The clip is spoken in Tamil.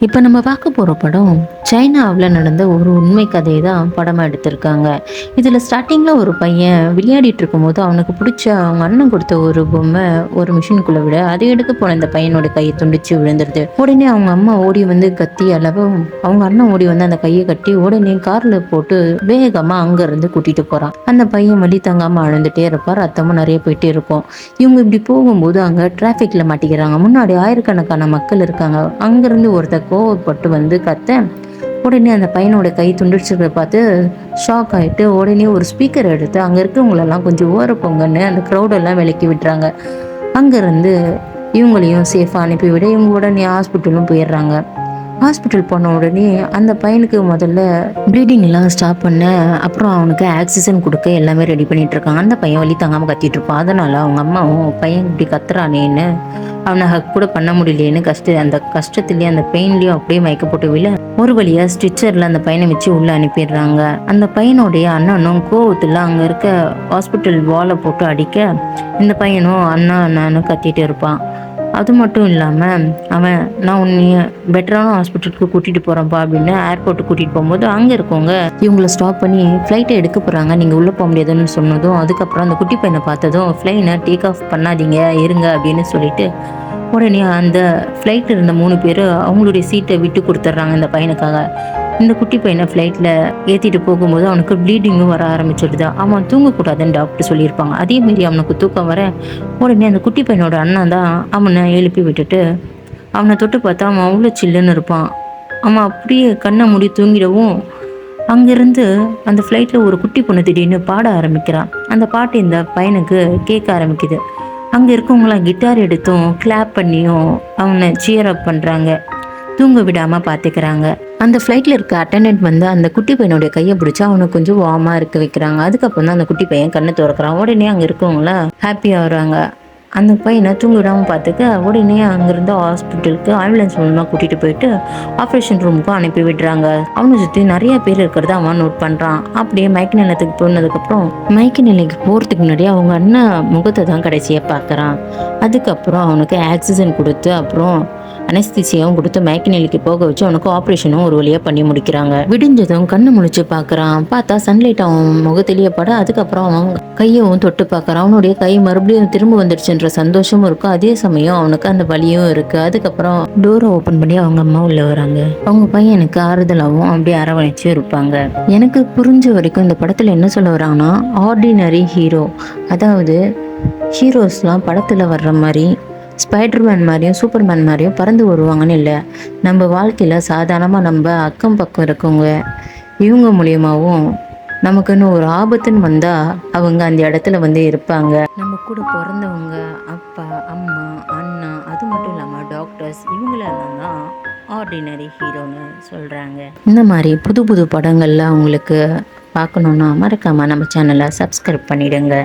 இப்போ நம்ம பார்க்க போகிற படம் சைனாவில் நடந்த ஒரு உண்மை கதையை தான் படமாக எடுத்திருக்காங்க. இதில் ஸ்டார்டிங்கில் ஒரு பையன் விளையாடிட்டு இருக்கும்போது அவனுக்கு பிடிச்ச அவங்க அண்ணன் கொடுத்த ஒரு பொம்மை ஒரு மிஷினுக்குள்ளே விட அதை எடுக்க போன இந்த பையனோட கையை துண்டிச்சு விழுந்துருது. உடனே அவங்க அம்மா ஓடி வந்து கத்தி அளவும் அவங்க அண்ணன் ஓடி வந்து அந்த கையை கட்டி உடனே காரில் போட்டு வேகமாக அங்கேருந்து கூட்டிகிட்டு போகிறான். அந்த பையன் வலி தங்காமல் அழுந்துகிட்டே இருப்பார், ரத்தமும் நிறைய போயிட்டே இருக்கும். இவங்க இப்படி போகும்போது அங்கே டிராஃபிக்கில் மாட்டிக்கிறாங்க. முன்னாடி ஆயிரக்கணக்கான மக்கள் இருக்காங்க. அங்கேருந்து ஒருத்தர் கோவப்பட்டு வந்து கத்த உடனே அந்த பையனோட கை துண்டிச்சிருக்கிறத பார்த்து ஷாக் ஆகிட்டு உடனே ஒரு ஸ்பீக்கர் எடுத்து அங்கே இருக்கிறவங்களெல்லாம் கொஞ்சம் ஓர போங்கன்னு அந்த க்ரௌடெல்லாம் விலக்கி விட்டுறாங்க. அங்கேருந்து இவங்களையும் சேஃபாக அனுப்பிவிட இவங்க உடனே ஹாஸ்பிட்டலும் போயிடுறாங்க. ஹாஸ்பிட்டல் போன உடனே அந்த பையனுக்கு முதல்ல ப்ளீடிங் எல்லாம் ஸ்டாப் பண்ண, அப்புறம் அவனுக்கு ஆக்சிஜன் கொடுக்க எல்லாமே ரெடி பண்ணிட்டு இருக்காங்க. அந்த பையன் வலி தாங்காமல் கத்திட்டு இருப்பான். அதனால அவங்க அம்மாவும் பையன் இப்படி கத்துறானேன்னு அவனை ஹக் கூட பண்ண முடியலேன்னு அந்த கஷ்டத்துலேயே அந்த பெயின்லேயும் அப்படியே மயக்க போட்டு விழ ஒரு வழியா ஸ்டிச்சரில் அந்த பையனை வச்சு உள்ளே அனுப்பிடுறாங்க. அந்த பையனுடைய அண்ணனும் கோவத்தில் அங்கே இருக்க ஹாஸ்பிட்டல் வாலை போட்டு அடிக்க இந்த பையனும் அண்ணா அண்ணான்னு கத்திட்டு இருப்பான். அது மட்டும் இல்லாமல் அவன் நான் உன்னைய பெட்டரான ஹாஸ்பிட்டலுக்கு கூட்டிகிட்டு போகிறேன்ப்பா அப்படின்னு ஏர்போர்ட்டுக்கு கூட்டிகிட்டு போகும்போது அங்கே இருக்கவங்க இவங்கள ஸ்டாப் பண்ணி ஃப்ளைட்டை எடுக்க போகிறாங்க, நீங்கள் உள்ளே போக முடியாதுன்னு சொன்னதும் அதுக்கப்புறம் அந்த குட்டி பையனை பார்த்ததும் ஃப்ளைனை டேக் ஆஃப் பண்ணாதீங்க இருங்க அப்படின்னு சொல்லிட்டு உடனே அந்த ஃப்ளைட்டில் இருந்த 3 பேர் அவங்களுடைய சீட்டை விட்டு கொடுத்துட்றாங்க இந்த பையனுக்காக. இந்த குட்டி பையனை ஃப்ளைட்டில் ஏற்றிட்டு போகும்போது அவனுக்கு ப்ளீடிங்கும் வர ஆரம்பிச்சிடுது. அவன் தூங்கக்கூடாதுன்னு டாக்டர் சொல்லியிருப்பாங்க. அதேமாரி அவனுக்கு தூக்கம் வர உடனே அந்த குட்டி பையனோட அண்ணன் தான் அவனை எழுப்பி விட்டுட்டு அவனை தொட்டு பார்த்தா அவன் அவ்வளோ சில்லுன்னு இருப்பான். அவன் அப்படியே கண்ணை மூடி தூங்கிடவும் அங்கேருந்து அந்த ஃப்ளைட்டில் ஒரு குட்டி பொண்ணு திடீர்னு பாட ஆரம்பிக்கிறான். அந்த பாட்டு இந்த பையனுக்கு கேட்க ஆரம்பிக்குது. அங்கே இருக்கவங்களாம் கிட்டார் எடுத்தும் கிளாப் பண்ணியும் அவனை சியர் அப் பண்ணுறாங்க, தூங்க விடாமல் பார்த்துக்கிறாங்க. அந்த ஃப்ளைட்டில் இருக்க அட்டெண்டன்ட் வந்து அந்த குட்டி பையனுடைய கையை பிடிச்சி அவனுக்கு கொஞ்சம் வார்மாக இருக்க வைக்கிறாங்க. அதுக்கப்புறம் தான் அந்த குட்டி பையன் கண்ணை திறக்கிறான். உடனே அங்கே இருக்கவங்களாம் ஹாப்பியாக வராங்க. அந்த பையனை தூங்க விடாமல் பார்த்துக்க உடனே அங்கேருந்து ஹாஸ்பிட்டலுக்கு ஆம்புலன்ஸ் மூலமாக கூட்டிகிட்டு போயிட்டு ஆப்ரேஷன் ரூமுக்கும் அனுப்பி விடுறாங்க. அவனை சுற்றி நிறைய பேர் இருக்கிறத அவன் நோட் பண்ணுறான். அப்படியே மயக்க நிலையத்துக்கு போனதுக்கப்புறம் மயக்க நிலைக்கு போகிறதுக்கு முன்னாடி அவங்க அண்ணன் முகத்தை தான் கடைசியாக பார்க்குறான். அதுக்கப்புறம் அவனுக்கு ஆக்சிஜன் கொடுத்து அப்புறம் அனஸ்தீசியாவும் கொடுத்து மயக்க நிலைக்கு போக வச்சு அவனுக்கு ஆப்ரேஷனும் ஒரு வழியாக பண்ணி முடிக்கிறாங்க. விடிஞ்சதும் கண்ணு முழிச்சு பார்க்குறான். பார்த்தா சன்லைட் அவன் முகத்திலேயே பட அதுக்கப்புறம் அவன் கையவும் தொட்டு பார்க்குறான். அவனுடைய கை மறுபடியும் திரும்ப வந்துடுச்சுன்ற சந்தோஷமும் இருக்கும், அதே சமயம் அவனுக்கு அந்த வலியும் இருக்குது. அதுக்கப்புறம் டோரை ஓப்பன் பண்ணி அவங்க அம்மா உள்ள வராங்க. அவங்க பையனுக்கு ஆறுதலாகவும் அப்படியே அரவணைச்சு இருப்பாங்க. எனக்கு புரிஞ்ச வரைக்கும் இந்த படத்தில் என்ன சொல்ல வராங்கன்னா ஆர்டினரி ஹீரோ, அதாவது ஹீரோஸ்லாம் படத்தில் வர்ற மாதிரி ஸ்பைடர்மேன் மாதிரியும் சூப்பர்மேன் மாதிரியும் பறந்து வருவாங்கன்னு இல்லை. நம்ம வாழ்க்கையில் சாதாரணமாக நம்ம அக்கம் பக்கம் இருக்கவங்க இவங்க மூலியமாகவும் நமக்குன்னு ஒரு ஆபத்துன்னு வந்தால் அவங்க அந்த இடத்துல வந்து இருப்பாங்க. நம்ம கூட பிறந்தவங்க அப்பா அம்மா அண்ணா அது மட்டும் இல்லாமல் டாக்டர்ஸ் இவங்களெல்லாம் தான் ஆர்டினரி ஹீரோன்னு சொல்கிறாங்க. இந்த மாதிரி புது புது படங்கள்லாம் உங்களுக்கு பார்க்கணுன்னா மறக்காமல் நம்ம சேனலை சப்ஸ்கிரைப் பண்ணிடுங்க.